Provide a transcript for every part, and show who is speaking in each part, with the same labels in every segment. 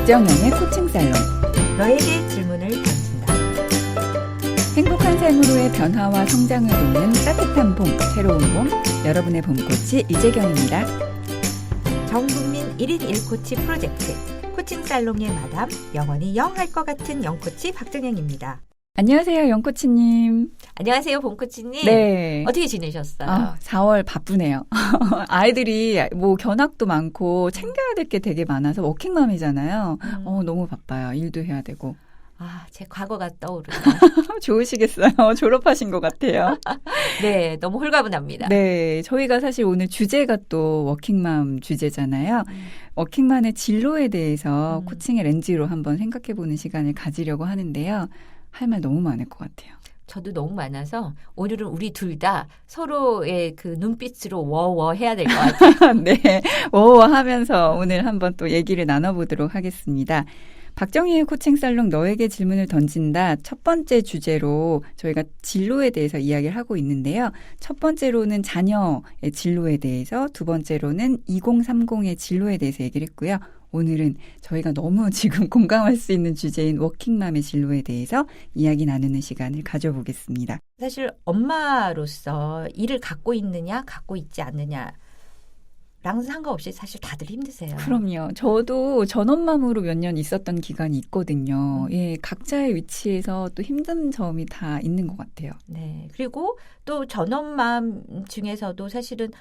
Speaker 1: 박정현의 코칭 살롱.
Speaker 2: 너에게 질문을 던진다.
Speaker 1: 행복한 삶으로의 변화와 성장을 돕는 따뜻한 봄, 새로운 봄, 여러분의 봄 코치 이재경입니다.
Speaker 2: 전국민 1인 1코치 프로젝트 코칭 살롱의 마담, 영원히 영할 것 같은 영코치 박정현입니다.
Speaker 1: 안녕하세요, 영코치님.
Speaker 2: 안녕하세요, 봄코치님.
Speaker 1: 네.
Speaker 2: 어떻게 지내셨어요?
Speaker 1: 4월 바쁘네요. 아이들이 뭐 견학도 많고 챙겨야 될 게 되게 많아서 워킹맘이잖아요. 너무 바빠요. 일도 해야 되고.
Speaker 2: 제 과거가 떠오르네요.
Speaker 1: 좋으시겠어요. 졸업하신 것 같아요.
Speaker 2: 네, 너무 홀가분합니다.
Speaker 1: 네, 저희가 사실 오늘 주제가 또 워킹맘 주제잖아요. 워킹맘의 진로에 대해서 코칭의 렌즈로 한번 생각해보는 시간을 가지려고 하는데요. 할 말 너무 많을 것 같아요.
Speaker 2: 저도 너무 많아서 오늘은 우리 둘 다 서로의 그 눈빛으로 워워 해야 될 것 같아요.
Speaker 1: 네, 워워 하면서 오늘 한번 또 얘기를 나눠보도록 하겠습니다. 박정희의 코칭 살롱 너에게 질문을 던진다. 첫 번째 주제로 저희가 진로에 대해서 이야기를 하고 있는데요. 첫 번째로는 자녀의 진로에 대해서, 두 번째로는 2030의 진로에 대해서 얘기를 했고요. 오늘은 저희가 너무 지금 공감할 수 있는 주제인 워킹맘의 진로에 대해서 이야기 나누는 시간을 가져보겠습니다.
Speaker 2: 사실 엄마로서 일을 갖고 있느냐 갖고 있지 않느냐 랑 상관없이 사실 다들 힘드세요.
Speaker 1: 그럼요. 저도 전업맘으로 몇 년 있었던 기간이 있거든요. 예, 각자의 위치에서 또 힘든 점이 다 있는 것 같아요.
Speaker 2: 네. 그리고 또 전업맘 중에서도 사실은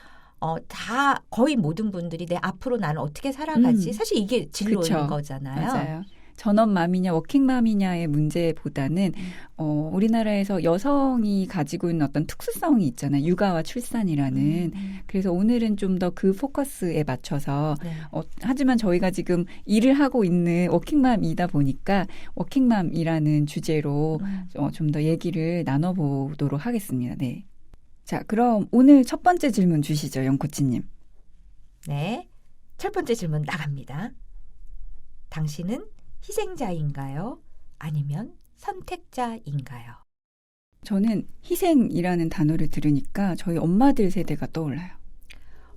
Speaker 2: 다 거의 모든 분들이 내 앞으로 나는 어떻게 살아가지? 사실 이게 진로인
Speaker 1: 그쵸.
Speaker 2: 거잖아요.
Speaker 1: 맞아요. 전업맘이냐 워킹맘이냐의 문제보다는 우리나라에서 여성이 가지고 있는 어떤 특수성이 있잖아요. 육아와 출산이라는. 그래서 오늘은 좀 더 그 포커스에 맞춰서
Speaker 2: 네.
Speaker 1: 하지만 저희가 지금 일을 하고 있는 워킹맘이다 보니까 워킹맘이라는 주제로 좀 더 얘기를 나눠보도록 하겠습니다. 네. 자, 그럼 오늘 첫 번째 질문 주시죠, 영코치님.
Speaker 2: 네. 첫 번째 질문 나갑니다. 당신은 희생자인가요? 아니면 선택자인가요?
Speaker 1: 저는 희생이라는 단어를 들으니까 저희 엄마들 세대가 떠올라요.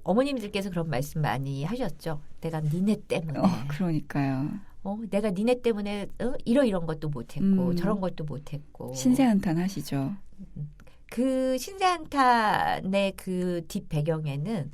Speaker 2: 어머님들께서 그런 말씀 많이 하셨죠. 내가 니네 때문에.
Speaker 1: 그러니까요.
Speaker 2: 내가 니네 때문에 이런 것도 못했고 저런 것도 못했고.
Speaker 1: 신세한탄 하시죠.
Speaker 2: 그 신세한탄의 그 뒷 배경에는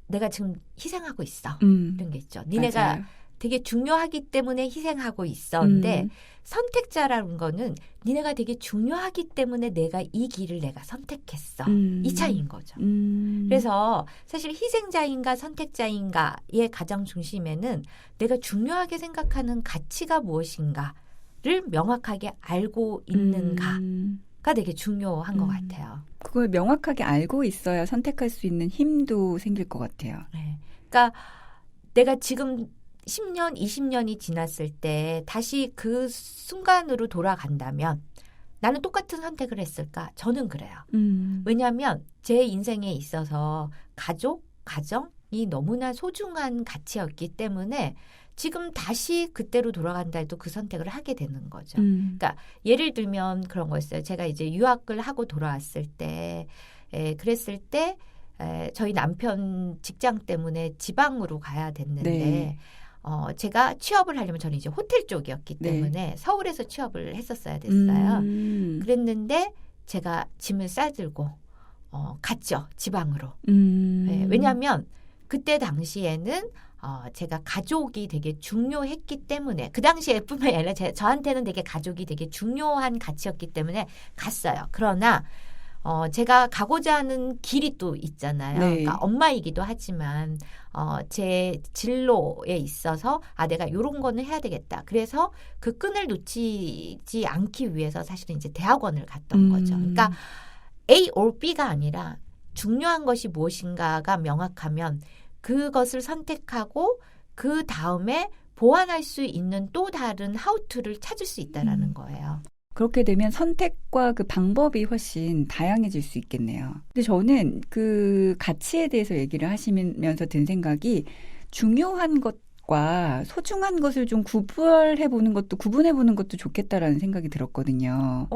Speaker 2: 내가 지금 희생하고 있어. 이런 게 있죠. 니네가
Speaker 1: 맞아요.
Speaker 2: 되게 중요하기 때문에 희생하고 있었는데 선택자라는 거는 니네가 되게 중요하기 때문에 내가 이 길을 내가 선택했어. 이 차이인 거죠. 그래서 사실 희생자인가 선택자인가의 가장 중심에는 내가 중요하게 생각하는 가치가 무엇인가를 명확하게 알고 있는가가 되게 중요한 것 같아요.
Speaker 1: 그걸 명확하게 알고 있어야 선택할 수 있는 힘도 생길 것 같아요.
Speaker 2: 네. 그러니까 내가 지금 10년, 20년이 지났을 때 다시 그 순간으로 돌아간다면 나는 똑같은 선택을 했을까? 저는 그래요. 왜냐하면 제 인생에 있어서 가족, 가정이 너무나 소중한 가치였기 때문에 지금 다시 그때로 돌아간다 해도 그 선택을 하게 되는 거죠. 그러니까 예를 들면 그런 거였어요. 제가 이제 유학을 하고 돌아왔을 때, 그랬을 때 저희 남편 직장 때문에 지방으로 가야 됐는데
Speaker 1: 네.
Speaker 2: 제가 취업을 하려면 저는 이제 호텔 쪽이었기 때문에 서울에서 취업을 했었어야 됐어요. 그랬는데 제가 짐을 싸들고 갔죠. 지방으로. 네, 왜냐하면 그때 당시에는 제가 가족이 되게 중요했기 때문에 그 당시에뿐만 아니라 저한테는 되게 가족이 되게 중요한 가치였기 때문에 갔어요. 그러나 제가 가고자 하는 길이 또 있잖아요.
Speaker 1: 네.
Speaker 2: 그러니까 엄마이기도 하지만 제 진로에 있어서 내가 이런 거는 해야 되겠다. 그래서 그 끈을 놓치지 않기 위해서 사실은 이제 대학원을 갔던 거죠. 그러니까 A or B가 아니라 중요한 것이 무엇인가가 명확하면 그것을 선택하고 그 다음에 보완할 수 있는 또 다른 how-to를 찾을 수 있다라는 거예요.
Speaker 1: 그렇게 되면 선택과 그 방법이 훨씬 다양해질 수 있겠네요. 근데 저는 그 가치에 대해서 얘기를 하시면서 든 생각이 중요한 것과 소중한 것을 좀 구분해 보는 것도 좋겠다라는 생각이 들었거든요.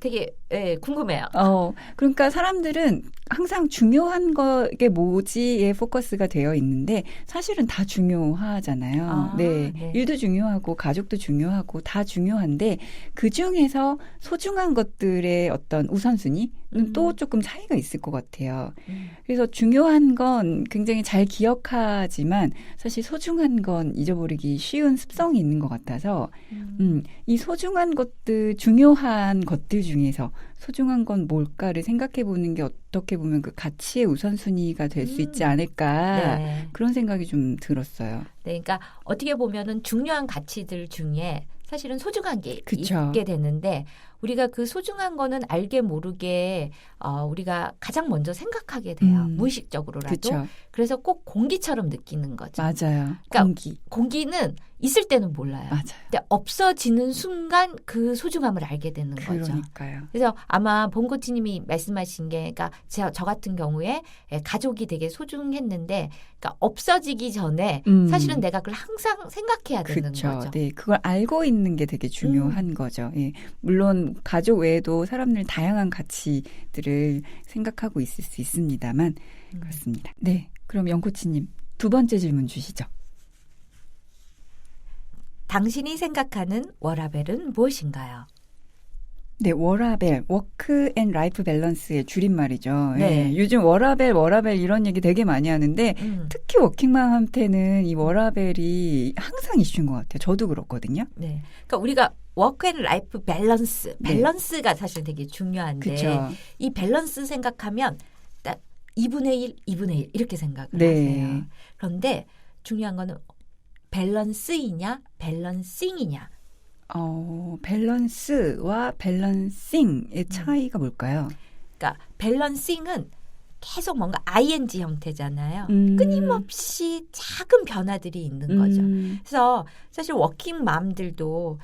Speaker 2: 되게 궁금해요.
Speaker 1: 그러니까 사람들은 항상 중요한 거게 뭐지에 포커스가 되어 있는데 사실은 다 중요하잖아요. 네. 일도 중요하고 가족도 중요하고 다 중요한데 그중에서 소중한 것들의 어떤 우선순위는 또 조금 차이가 있을 것 같아요. 그래서 중요한 건 굉장히 잘 기억하지만 사실 소중한 건 잊어버리기 쉬운 습성이 있는 것 같아서 이 소중한 것들, 중요한 것들 중에서 소중한 건 뭘까를 생각해 보는 게 어떻게 보면 그 가치의 우선순위가 될 수 있지 않을까
Speaker 2: 네.
Speaker 1: 그런 생각이 좀 들었어요.
Speaker 2: 네, 그러니까 어떻게 보면은 중요한 가치들 중에 사실은 소중한 게
Speaker 1: 그쵸.
Speaker 2: 있게 되는데 우리가 그 소중한 거는 알게 모르게 우리가 가장 먼저 생각하게 돼요. 무의식적으로라도.
Speaker 1: 그쵸.
Speaker 2: 그래서 꼭 공기처럼 느끼는 거죠.
Speaker 1: 맞아요.
Speaker 2: 그러니까 공기는 있을 때는 몰라요.
Speaker 1: 맞아요.
Speaker 2: 근데 없어지는 순간 그 소중함을 알게 되는 거죠.
Speaker 1: 그러니까요.
Speaker 2: 그래서 아마 봉코치님이 말씀하신 게 그러니까 저 같은 경우에 가족이 되게 소중했는데 그러니까 없어지기 전에 사실은 내가 그걸 항상 생각해야 되는 거죠.
Speaker 1: 네, 그걸 알고 있는 게 되게 중요한 거죠. 예. 물론 가족 외에도 사람들 다양한 가치들을 생각하고 있을 수 있습니다만 그렇습니다. 네, 그럼 영코치님 2번째 질문 주시죠.
Speaker 2: 당신이 생각하는 워라밸은 무엇인가요?
Speaker 1: 네, 워라밸, 워크 앤 라이프 밸런스의 줄임말이죠.
Speaker 2: 네.
Speaker 1: 예, 요즘 워라밸 이런 얘기 되게 많이 하는데 특히 워킹맘한테는 이 워라밸이 항상 이슈인 것 같아요. 저도 그렇거든요.
Speaker 2: 네, 그러니까 우리가 워크 앤 라이프 밸런스가 사실 되게 중요한데
Speaker 1: 그쵸.
Speaker 2: 이 밸런스 생각하면 딱 2분의 1 이렇게 생각을
Speaker 1: 네.
Speaker 2: 하세요. 그런데 중요한 거는 밸런스이냐 밸런싱이냐.
Speaker 1: 밸런스와 밸런싱의 차이가 뭘까요?
Speaker 2: 그러니까 밸런싱은 계속 뭔가 ing 형태잖아요. 끊임없이 작은 변화들이 있는 거죠. 그래서 사실 워킹맘들도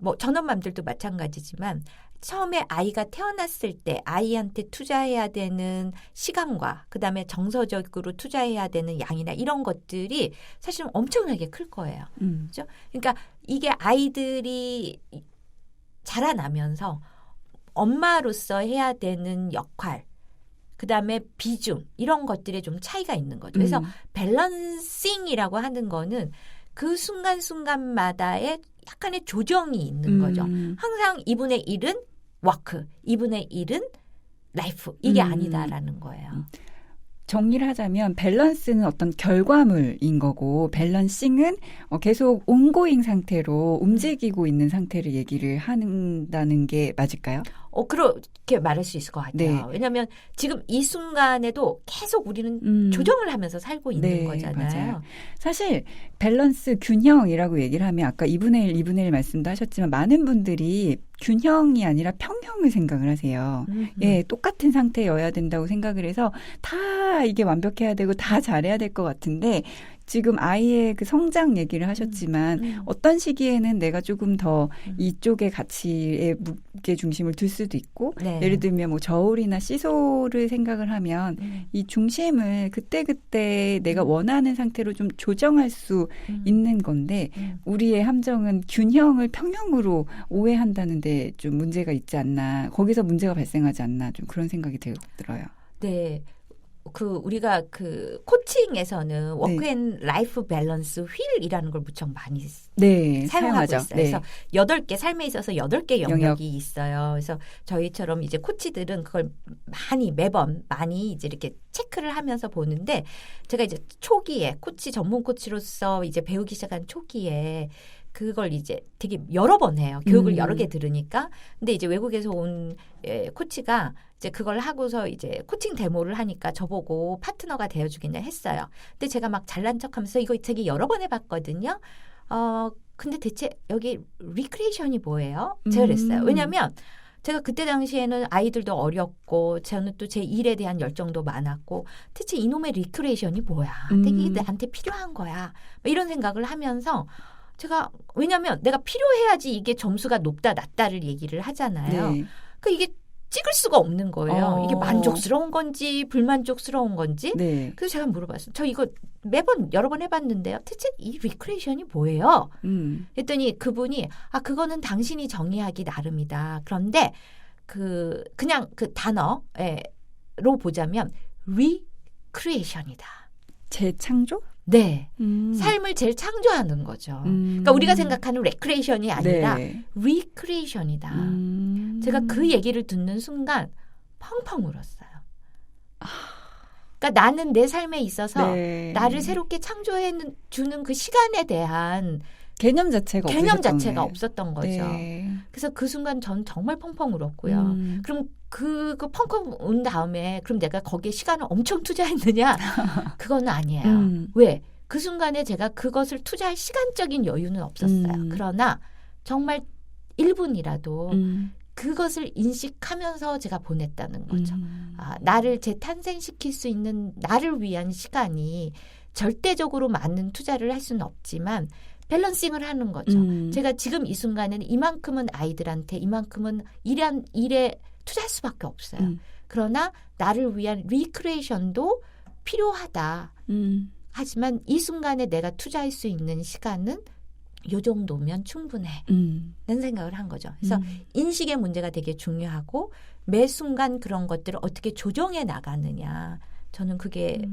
Speaker 2: 뭐 전업맘들도 마찬가지지만 처음에 아이가 태어났을 때 아이한테 투자해야 되는 시간과 그다음에 정서적으로 투자해야 되는 양이나 이런 것들이 사실 엄청나게 클 거예요. 그렇죠? 그러니까 이게 아이들이 자라나면서 엄마로서 해야 되는 역할 그다음에 비중 이런 것들에 좀 차이가 있는 거죠. 그래서 밸런싱이라고 하는 거는 그 순간순간마다의 약간의 조정이 있는 거죠. 항상 2분의 1은 워크, 2분의 1은 라이프 이게 아니다라는 거예요.
Speaker 1: 정리를 하자면 밸런스는 어떤 결과물인 거고 밸런싱은 계속 온고잉 상태로 움직이고 있는 상태를 얘기를 한다는 게 맞을까요?
Speaker 2: 그렇게 말할 수 있을 것 같아요.
Speaker 1: 네.
Speaker 2: 왜냐하면 지금 이 순간에도 계속 우리는 조정을 하면서 살고 있는 거잖아요.
Speaker 1: 맞아요. 사실 밸런스 균형이라고 얘기를 하면 아까 2분의 1, 2분의 1 말씀도 하셨지만 많은 분들이 균형이 아니라 평형을 생각을 하세요. 예, 똑같은 상태여야 된다고 생각을 해서 다 이게 완벽해야 되고 다 잘해야 될 것 같은데 지금 아이의 그 성장 얘기를 하셨지만 어떤 시기에는 내가 조금 더 이쪽의 가치에 무게 중심을 둘 수도 있고
Speaker 2: 네.
Speaker 1: 예를 들면 뭐 저울이나 시소를 생각을 하면 이 중심을 그때그때 내가 원하는 상태로 좀 조정할 수 있는 건데 우리의 함정은 균형을 평형으로 오해한다는데 좀 문제가 있지 않나 거기서 문제가 발생하지 않나 좀 그런 생각이 들어요.
Speaker 2: 네. 우리가 코칭에서는 워크 앤 라이프 밸런스 휠이라는 걸 무척 많이 사용하고 있어요. 그래서 8개 삶에 있어서 8개 영역이 있어요. 그래서 저희처럼 이제 코치들은 그걸 매번 많이 이제 이렇게 체크를 하면서 보는데 제가 이제 초기에 전문 코치로서 이제 배우기 시작한 초기에 그걸 이제 되게 여러 번 해요. 교육을 여러 개 들으니까. 근데 이제 외국에서 온 코치가 이제 그걸 하고서 이제 코칭 데모를 하니까 저보고 파트너가 되어주겠냐 했어요. 근데 제가 막 잘난 척하면서 이거 되게 여러 번 해봤거든요. 근데 대체 여기 리크레이션이 뭐예요? 제가 그랬어요. 왜냐하면 제가 그때 당시에는 아이들도 어렸고 저는 또 제 일에 대한 열정도 많았고 대체 이놈의 리크레이션이 뭐야? 되게 나한테 필요한 거야. 이런 생각을 하면서 제가 왜냐하면 내가 필요해야지 이게 점수가 높다 낮다를 얘기를 하잖아요.
Speaker 1: 네.
Speaker 2: 그러니까 이게 찍을 수가 없는 거예요. 이게 만족스러운 건지 불만족스러운 건지.
Speaker 1: 네.
Speaker 2: 그래서 제가 물어봤어요. 저 이거 매번 여러 번 해봤는데요. 대체 이 리크레이션이 뭐예요? 했더니 그분이 그거는 당신이 정의하기 나름이다. 그런데 그냥 그 단어로 보자면 recreation이다.
Speaker 1: 재창조?
Speaker 2: 네. 삶을 재창조하는 거죠. 그러니까 우리가 생각하는 recreation이 아니라
Speaker 1: 네.
Speaker 2: recreation이다. 제가 그 얘기를 듣는 순간 펑펑 울었어요. 그러니까 나는 내 삶에 있어서
Speaker 1: 네.
Speaker 2: 나를 새롭게 창조해 주는 그 시간에 대한
Speaker 1: 개념 자체가
Speaker 2: 없었던 거죠.
Speaker 1: 네.
Speaker 2: 그래서 그 순간 전 정말 펑펑 울었고요. 그럼 그거 펑펑 운 다음에 그럼 내가 거기에 시간을 엄청 투자했느냐? 그거는 아니에요. 왜? 그 순간에 제가 그것을 투자할 시간적인 여유는 없었어요. 그러나 정말 1분이라도 그것을 인식하면서 제가 보냈다는 거죠. 나를 재탄생시킬 수 있는 나를 위한 시간이 절대적으로 많은 투자를 할 수는 없지만 밸런싱을 하는 거죠. 제가 지금 이 순간에는 이만큼은 아이들한테 이만큼은 일에 투자할 수밖에 없어요. 그러나 나를 위한 리크레이션도 필요하다. 하지만 이 순간에 내가 투자할 수 있는 시간은 이 정도면 충분해. 라는 생각을 한 거죠. 그래서 인식의 문제가 되게 중요하고 매 순간 그런 것들을 어떻게 조정해 나가느냐. 저는 그게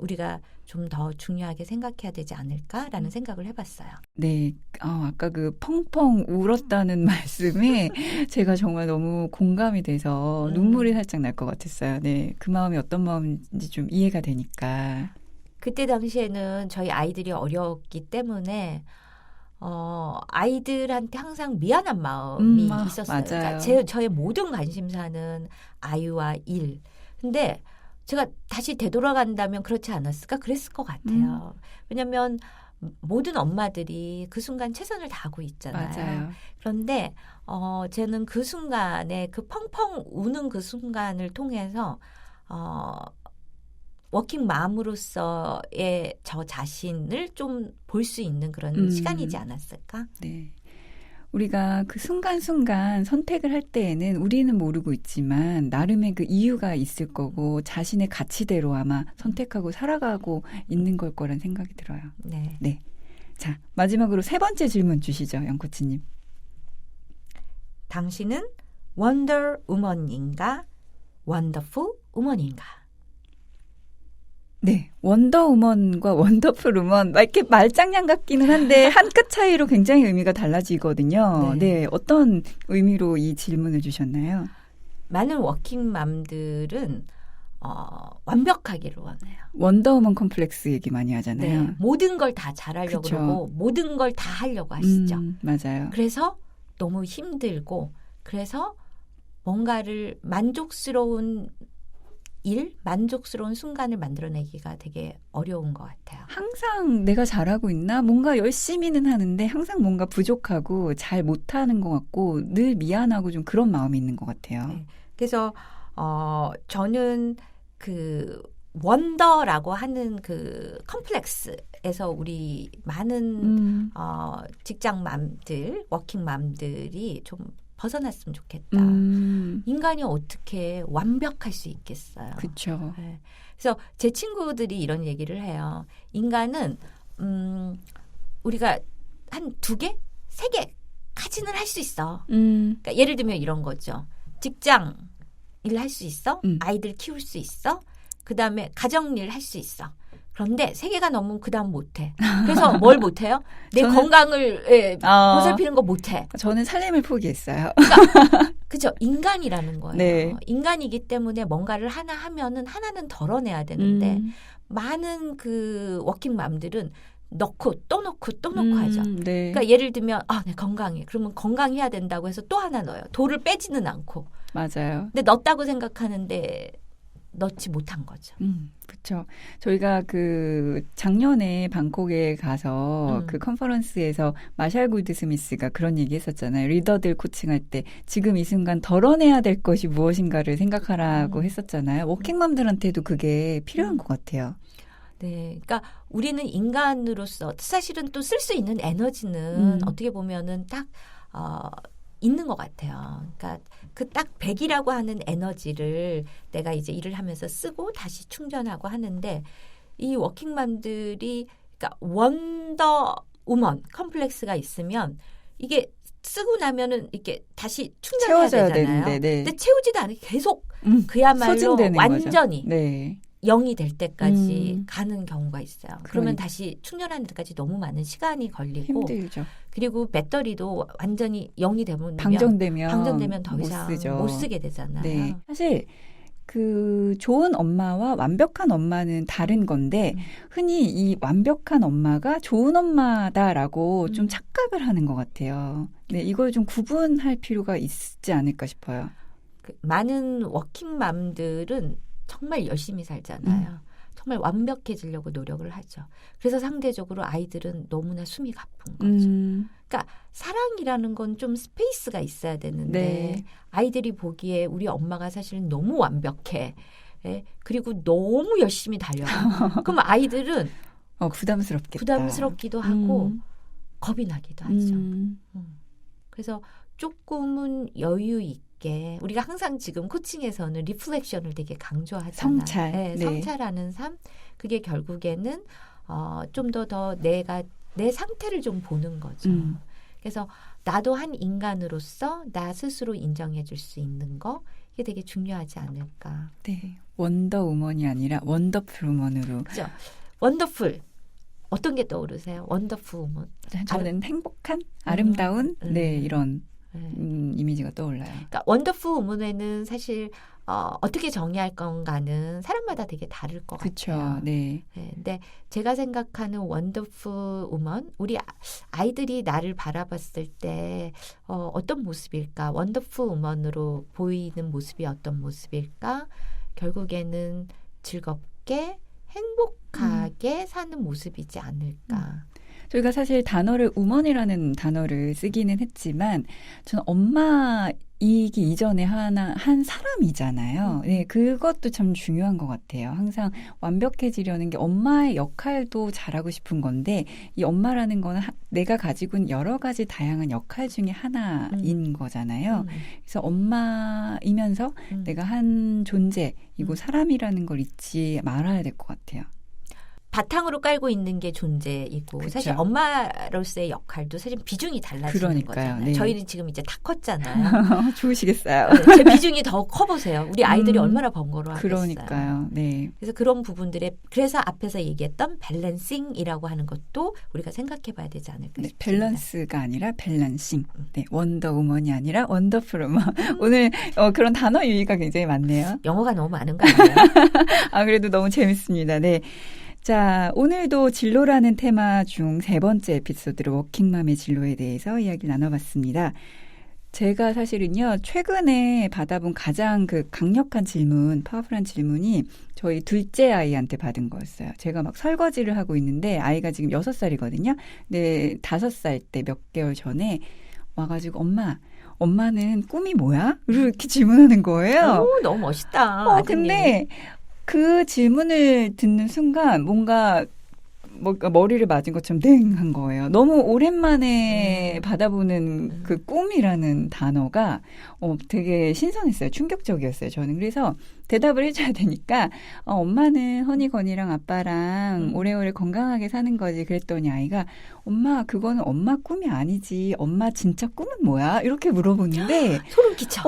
Speaker 2: 우리가 좀 더 중요하게 생각해야 되지 않을까라는 생각을 해봤어요.
Speaker 1: 네. 아까 그 펑펑 울었다는 말씀에 제가 정말 너무 공감이 돼서 눈물이 살짝 날 것 같았어요. 네. 그 마음이 어떤 마음인지 좀 이해가 되니까.
Speaker 2: 그때 당시에는 저희 아이들이 어렸기 때문에 아이들한테 항상 미안한 마음이 있었어요.
Speaker 1: 맞아요.
Speaker 2: 그러니까 저의 모든 관심사는 아이와 일. 근데 제가 다시 되돌아간다면 그렇지 않았을까? 그랬을 것 같아요. 왜냐하면 모든 엄마들이 그 순간 최선을 다하고 있잖아요.
Speaker 1: 맞아요.
Speaker 2: 그런데 저는 그 순간에 그 펑펑 우는 그 순간을 통해서 워킹맘으로서의 저 자신을 좀 볼 수 있는 그런 시간이지 않았을까?
Speaker 1: 네. 우리가 그 순간순간 선택을 할 때에는 우리는 모르고 있지만 나름의 그 이유가 있을 거고 자신의 가치대로 아마 선택하고 살아가고 있는 걸 거란 생각이 들어요.
Speaker 2: 네.
Speaker 1: 네. 자, 마지막으로 3번째 질문 주시죠, 영코치님.
Speaker 2: 당신은 원더 우먼인가? 원더풀 우먼인가?
Speaker 1: 네, 원더우먼과 원더풀 우먼 이렇게 말장난 같기는 한데 한 끗 차이로 굉장히 의미가 달라지거든요. 네, 어떤 의미로 이 질문을 주셨나요?
Speaker 2: 많은 워킹맘들은 완벽하기를 원해요.
Speaker 1: 원더우먼 컴플렉스 얘기 많이 하잖아요.
Speaker 2: 네, 모든 걸 다 잘하려고
Speaker 1: 그쵸.
Speaker 2: 그러고 모든 걸 다 하려고 하시죠.
Speaker 1: 맞아요.
Speaker 2: 그래서 너무 힘들고 그래서 뭔가를 만족스러운 만족스러운 순간을 만들어내기가 되게 어려운 것 같아요.
Speaker 1: 항상 내가 잘하고 있나? 뭔가 열심히는 하는데 항상 뭔가 부족하고 잘 못하는 것 같고 늘 미안하고 좀 그런 마음이 있는 것 같아요.
Speaker 2: 네. 그래서 저는 그 원더라고 하는 그 컴플렉스에서 우리 많은 직장맘들, 워킹맘들이 좀 벗어났으면 좋겠다. 인간이 어떻게 완벽할 수 있겠어요.
Speaker 1: 그렇죠.
Speaker 2: 네. 그래서 제 친구들이 이런 얘기를 해요. 인간은 우리가 한 2개, 3개까지는 할 수 있어. 그러니까 예를 들면 이런 거죠. 직장 일 할 수 있어? 아이들 키울 수 있어? 그다음에 가정 일 할 수 있어. 그런데 3개가 넘으면 그다음 못해. 그래서 뭘 못해요? 내 건강을 보살피는 거 못해.
Speaker 1: 저는 살림을 포기했어요.
Speaker 2: 그러니까, 그죠? 인간이라는 거예요.
Speaker 1: 네.
Speaker 2: 인간이기 때문에 뭔가를 하나 하면은 하나는 덜어내야 되는데 많은 그 워킹맘들은 넣고 또 넣고 또 넣고 하죠.
Speaker 1: 네.
Speaker 2: 그러니까 예를 들면 내 건강해. 그러면 건강해야 된다고 해서 또 하나 넣어요. 돌을 빼지는 않고.
Speaker 1: 맞아요.
Speaker 2: 근데 넣었다고 생각하는데 넣지 못한 거죠.
Speaker 1: 그렇죠. 저희가 그 작년에 방콕에 가서 그 컨퍼런스에서 마샬 골드 스미스가 그런 얘기 했었잖아요. 리더들 코칭할 때 지금 이 순간 덜어내야 될 것이 무엇인가를 생각하라고 했었잖아요. 워킹맘들한테도 그게 필요한 것 같아요.
Speaker 2: 네, 그러니까 우리는 인간으로서 사실은 또 쓸 수 있는 에너지는 어떻게 보면은 딱 있는 것 같아요. 그러니까 그 딱 100이라고 하는 에너지를 내가 이제 일을 하면서 쓰고 다시 충전하고 하는데 이 워킹맘들이 그러니까 원더 우먼 컴플렉스가 있으면 이게 쓰고 나면은 이렇게 다시 충전해야
Speaker 1: 채워져야
Speaker 2: 되잖아요.
Speaker 1: 되는데, 네.
Speaker 2: 근데 채우지도 않으면 계속 그야말로
Speaker 1: 소진되는
Speaker 2: 완전히
Speaker 1: 거죠. 네.
Speaker 2: 0이 될 때까지 가는 경우가 있어요. 그러면
Speaker 1: 그러니까.
Speaker 2: 다시 충전하는 데까지 너무 많은 시간이 걸리고
Speaker 1: 힘들죠.
Speaker 2: 그리고 배터리도 완전히 0이 되면
Speaker 1: 방전되면
Speaker 2: 더 이상 못 쓰게 되잖아요.
Speaker 1: 네. 사실 그 좋은 엄마와 완벽한 엄마는 다른 건데 흔히 이 완벽한 엄마가 좋은 엄마다라고 좀 착각을 하는 것 같아요. 네, 이걸 좀 구분할 필요가 있지 않을까 싶어요.
Speaker 2: 많은 워킹맘들은 정말 열심히 살잖아요. 정말 완벽해지려고 노력을 하죠. 그래서 상대적으로 아이들은 너무나 숨이 가쁜 거죠. 그러니까 사랑이라는 건 좀 스페이스가 있어야 되는데
Speaker 1: 네.
Speaker 2: 아이들이 보기에 우리 엄마가 사실은 너무 완벽해. 예? 그리고 너무 열심히 달려가. 그럼 아이들은
Speaker 1: 부담스럽겠다.
Speaker 2: 부담스럽기도 하고 겁이 나기도 하죠. 그래서 조금은 여유 있게 우리가 항상 지금 코칭에서는 리플렉션을 되게 강조하잖아요.
Speaker 1: 성찰.
Speaker 2: 네, 성찰하는 삶. 그게 결국에는 좀 더 내가 내 상태를 좀 보는 거죠. 그래서 나도 한 인간으로서 나 스스로 인정해 줄 수 있는 거 이게 되게 중요하지 않을까.
Speaker 1: 네. 원더우먼이 아니라 원더풀 우먼으로.
Speaker 2: 그죠. 원더풀. 어떤 게 떠오르세요? 원더풀 우먼.
Speaker 1: 저는 행복한, 아름다운 네, 이런 이미지가 떠올라요.
Speaker 2: 그러니까 원더풀 우먼에는 사실 어떻게 정의할 건가는 사람마다 되게 다를 것 같아요.
Speaker 1: 네.
Speaker 2: 네, 근데 제가 생각하는 원더풀 우먼, 우리 아이들이 나를 바라봤을 때 어떤 모습일까? 원더풀 우먼으로 보이는 모습이 어떤 모습일까? 결국에는 즐겁게 행복하게 사는 모습이지 않을까.
Speaker 1: 저희가 사실 단어를 우먼이라는 단어를 쓰기는 했지만 저는 엄마이기 이전에 한 사람이잖아요. 네, 그것도 참 중요한 것 같아요. 항상 완벽해지려는 게 엄마의 역할도 잘하고 싶은 건데 이 엄마라는 거는 내가 가지고 있는 여러 가지 다양한 역할 중에 하나인 거잖아요. 그래서 엄마이면서 내가 한 존재이고 사람이라는 걸 잊지 말아야 될 것 같아요.
Speaker 2: 바탕으로 깔고 있는 게 존재이고
Speaker 1: 그쵸.
Speaker 2: 사실 엄마로서의 역할도 사실 비중이 달라지는
Speaker 1: 그러니까요.
Speaker 2: 거잖아요.
Speaker 1: 네.
Speaker 2: 저희는 지금 이제 다 컸잖아요.
Speaker 1: 좋으시겠어요.
Speaker 2: 제 비중이 더 커 보세요. 우리 아이들이 얼마나 번거로워하겠어요.
Speaker 1: 그러니까요. 네.
Speaker 2: 그래서 그런 부분들에 그래서 앞에서 얘기했던 밸런싱이라고 하는 것도 우리가 생각해봐야 되지 않을까
Speaker 1: 네,
Speaker 2: 싶습니다.
Speaker 1: 밸런스가 아니라 밸런싱. 네, 원더우먼이 아니라 원더풀 우먼. 오늘 그런 단어 유희가 굉장히 많네요.
Speaker 2: 영어가 너무 많은 거 아니에요?
Speaker 1: 그래도 너무 재밌습니다. 네. 자, 오늘도 진로라는 테마 중 3번째 에피소드로 워킹맘의 진로에 대해서 이야기를 나눠봤습니다. 제가 사실은요, 최근에 받아본 가장 강력한 질문, 파워풀한 질문이 저희 둘째 아이한테 받은 거였어요. 제가 막 설거지를 하고 있는데 아이가 지금 6살이거든요. 근데 5살 때 몇 개월 전에 와가지고 엄마는 꿈이 뭐야? 이렇게 질문하는 거예요.
Speaker 2: 오, 너무 멋있다.
Speaker 1: 근데 그 질문을 듣는 순간 뭔가 머리를 맞은 것처럼 땡한 거예요. 너무 오랜만에 받아보는 그 꿈이라는 단어가 되게 신선했어요. 충격적이었어요. 저는. 그래서 대답을 해줘야 되니까 엄마는 허니건이랑 아빠랑 오래오래 건강하게 사는 거지. 그랬더니 아이가 엄마 그거는 엄마 꿈이 아니지. 엄마 진짜 꿈은 뭐야? 이렇게 물어보는데
Speaker 2: 소름 끼쳐.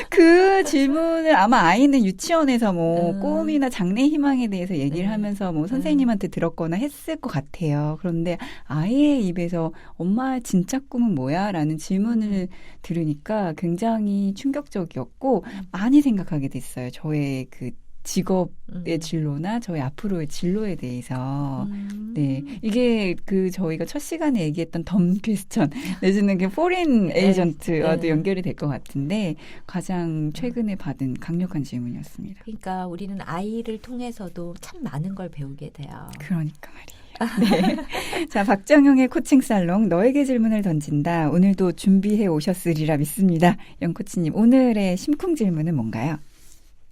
Speaker 1: 그 질문을 아마 아이는 유치원에서 꿈이나 장래 희망에 대해서 얘기를 하면서 선생님한테 들었거나 했을 것 같아요. 그런데 아이의 입에서 엄마 진짜 꿈은 뭐야? 라는 질문을 들으니까 굉장히 충격적이었고 많이 생각하게 됐어요. 저의 그 직업의 진로나 저의 앞으로의 진로에 대해서. 네. 이게 저희가 첫 시간에 얘기했던 덤 퀘스천, 내지는 포린 에이전트와도 연결이 될 것 같은데 가장 최근에 받은 강력한 질문이었습니다.
Speaker 2: 그러니까 우리는 아이를 통해서도 참 많은 걸 배우게 돼요.
Speaker 1: 그러니까 말이에요. 네. 자, 박정영의 코칭 살롱 너에게 질문을 던진다. 오늘도 준비해 오셨으리라 믿습니다. 영코치님, 오늘의 심쿵 질문은 뭔가요?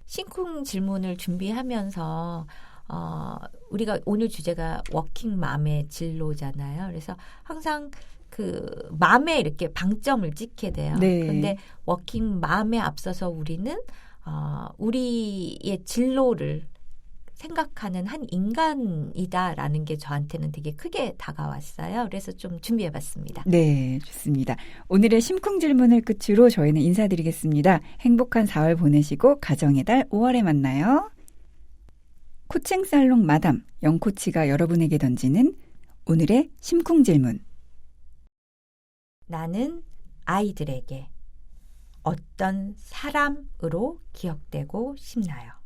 Speaker 2: 심쿵 질문을 준비하면서 우리가 오늘 주제가 워킹맘의 진로잖아요. 그래서 항상 그 맘에 이렇게 방점을 찍게 돼요.
Speaker 1: 네.
Speaker 2: 그런데 워킹맘에 앞서서 우리는 우리의 진로를 생각하는 한 인간이다라는 게 저한테는 되게 크게 다가왔어요. 그래서 좀 준비해봤습니다.
Speaker 1: 네, 좋습니다. 오늘의 심쿵 질문을 끝으로 저희는 인사드리겠습니다. 행복한 4월 보내시고 가정의 달 5월에 만나요. 코칭 살롱 마담 영코치가 여러분에게 던지는 오늘의 심쿵 질문.
Speaker 2: 나는 아이들에게 어떤 사람으로 기억되고 싶나요?